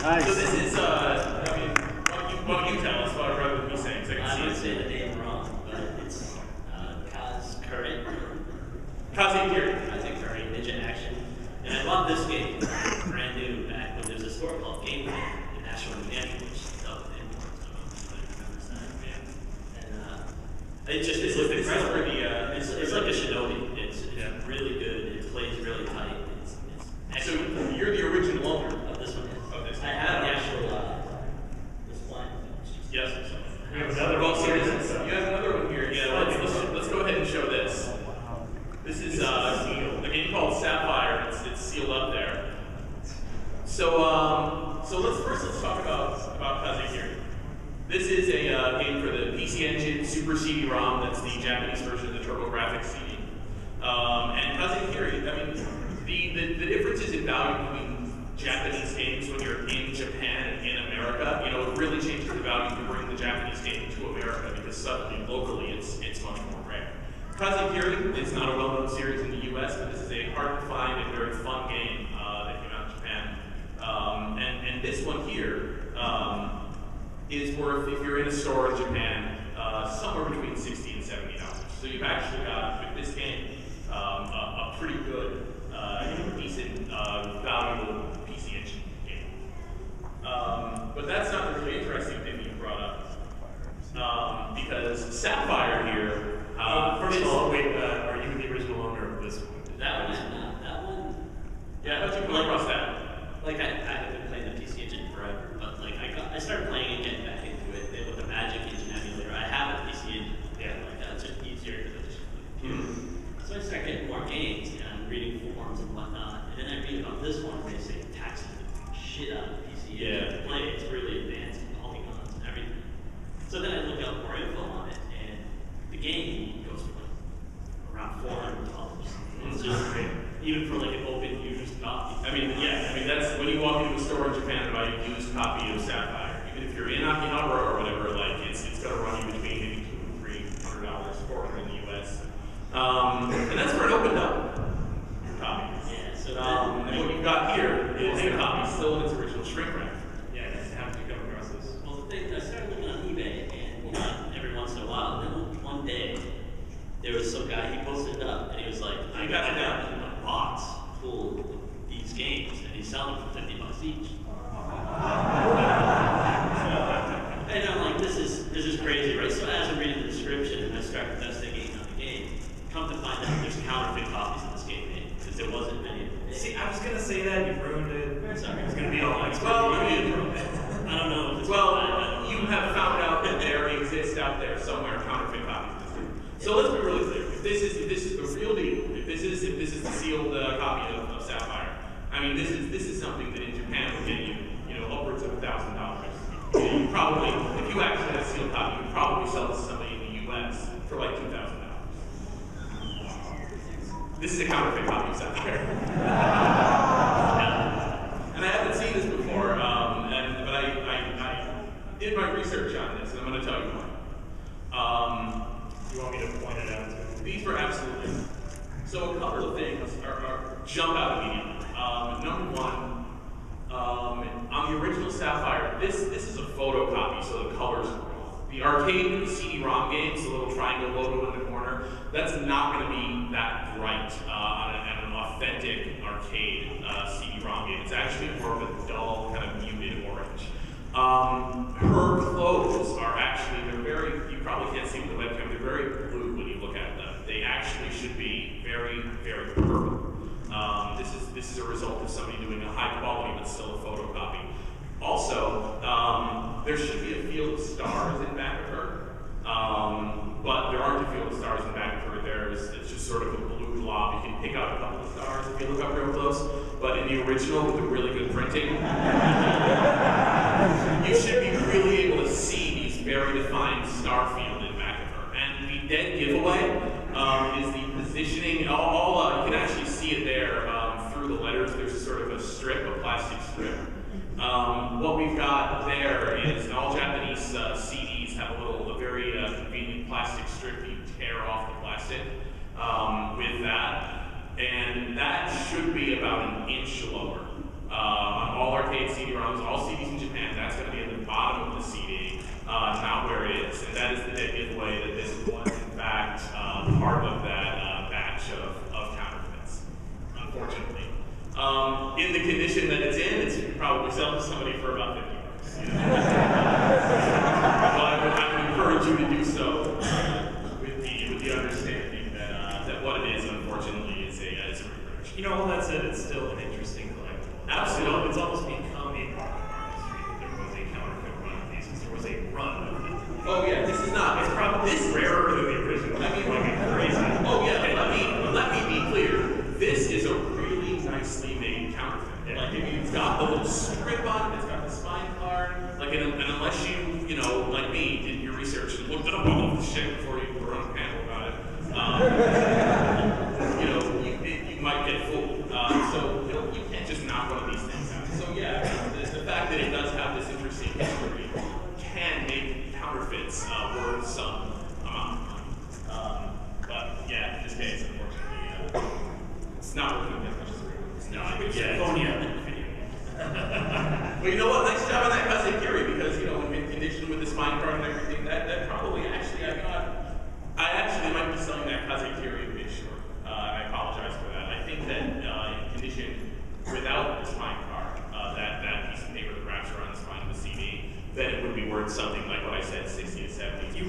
Nice. So this is, I mean, why don't you tell us rather than me saying, so I can see would it. say the name wrong, but it's Kaz Curry. Kaze Kiri. Kaz Curry, Ninja Action. And I bought this game brand new back when there was a store called Game in Nashville, New Hampshire, which is up in and it's it's like a shinobi. It's really good. It plays really tight. It's So excellent. you're the original owner Of this one. of this. I have the actual this blind. Yes. We have another Well, one. so you have another one here. Yeah, let's go ahead and show this. This is a game called Sapphire. It's sealed up there. So let's talk about Kaze Kiri. This is a game for the PC Engine Super CD-ROM. That's the Japanese version of the TurboGrafx CD. And Kaze Kiri, I mean, the differences in value between Japanese games when you're in Japan and in America, you know, it really changes the value to bring the Japanese game to America because suddenly, locally, it's much more rare. Kaze Kiri is not a well-known series in the US, but this is a hard-to-find and very fun game that came out in Japan. And this one here is worth, if you're in a store in Japan, somewhere between $60 and $70. So you've actually got, with this game, a pretty good, decent, valuable PC Engine game. But that's not the really interesting thing you brought up. Because Sapphire here, First of all, wait, are you the original owner of this one? That one. yeah, how'd you come across that? Like I have been playing the PC Engine forever, but like I started playing and getting back into it with the Magic Engine emulator. I have a PC Engine, like that's just easier because I just use the computer. So I start getting more games, and I'm reading forums and whatnot, and then I read about this one where they say taxes the shit out of the PC Engine to play. It's really advanced with polygons and everything. So then I look up more info on it, and the game goes for like around $400. It's just great, even for like an open used copy. I mean, that's when you walk into a store in Japan and buy a used copy of Sapphire. Even if you're in Akihabara or whatever, like it's gonna run you between maybe $200 to $300, $400 in the US. And that's for an opened up copy. Yeah, so and what you've got here is a copy still in its original shrink wrap. Yeah, how did you come across this? well, the thing, I started looking on eBay, and every once in a while, and then one day, there was some guy, he posted it up, and he was like, I got a box full of these games, and he's selling them for $50 each. And I'm like, this is crazy, right? So as I'm reading the description and I start investigating on the game, come to find out there's counterfeit copies of this game made, because there wasn't many. See, I was gonna say that, you ruined it. Sorry. It was gonna be all like, Well, I mean, I don't know if it's well, you have found out that there exists out there somewhere counterfeit copies of this game. So let's be really clear. If this is the real deal, if this is the sealed copy of Sapphire, I mean, this is something that in Japan would get you know, upwards of $1,000. You probably, if you actually had a sealed copy, you would probably sell it to somebody in the US for like $2,000. This is a counterfeit copy of Sapphire. And I haven't seen this before, but I did my research on this, and I'm going to tell you why. you want me to point it out to you? These were absolutely. So a couple of things jump out immediately. Number one, on the original Sapphire, this is a photocopy, so the colors are wrong. The arcade CD-ROM games, the little triangle logo in the corner, that's not going to be that bright on an authentic arcade CD-ROM game. It's actually more of a dull, kind of muted orange. Her clothes are actually, they're very, you probably can't see with the webcam, they're very blue when you look at them. They actually should be very, very purple. This is a result of somebody doing a high quality but still a photocopy. Also, there should be a field of stars in back of her, but there aren't a field of stars in back of her. It's just sort of a blue blob. You can pick out a couple of stars if you look up real close, but in the original with the really good printing, you should be really able to see these very defined star field in back of her. And the dead giveaway is the positioning. You can actually see it there through the letters. There's a sort of a strip, a plastic strip. What we've got there is all Japanese CDs have a very convenient plastic strip. You tear off the plastic with that, and that should be about an inch lower. On all arcade 8 CD-ROMs, all CDs in Japan, that's going to be at the bottom of the CD, not where it is. And that is the dead giveaway that this was, in fact, part of that batch of counterfeits, unfortunately. In the condition that it's in, it's probably sell to somebody for about $50. You know? But I would encourage you to do so with the understanding that what it is, unfortunately, is a reproduction. You know, all that said, it's still an interesting collectible. Absolutely. It's almost become a part of our history that there was a counterfeit run of these, because there was a run of them. Oh yeah, this is not. It's probably rarer than the original. I mean, like crazy. Oh yeah, let me be clear. This is a really nicely made counterfeit. Yeah. Like, it's got the little strip on it, it's got the spine card. Like, and unless you know, like me, did your research and looked up all of the shit before you were on a panel about it, you know, you might get fooled. So you can't just knock one of these things out. So yeah, the fact that it does have this interesting history can make counterfeits worth some amount of money. But yeah, in this case, unfortunately, it's not worth it as much as the real one. No, I would get Phonia. Well, you know what? Nice job on that Kazay Curie, because, you know, in condition with the spine card and everything, that probably actually, I actually might be selling that Kazay Curie a bit short. I apologize for that. I think that in condition without the spine card, that piece of paper that wraps around the spine of the CD, then it would be worth something like what I said, 60 to 70. You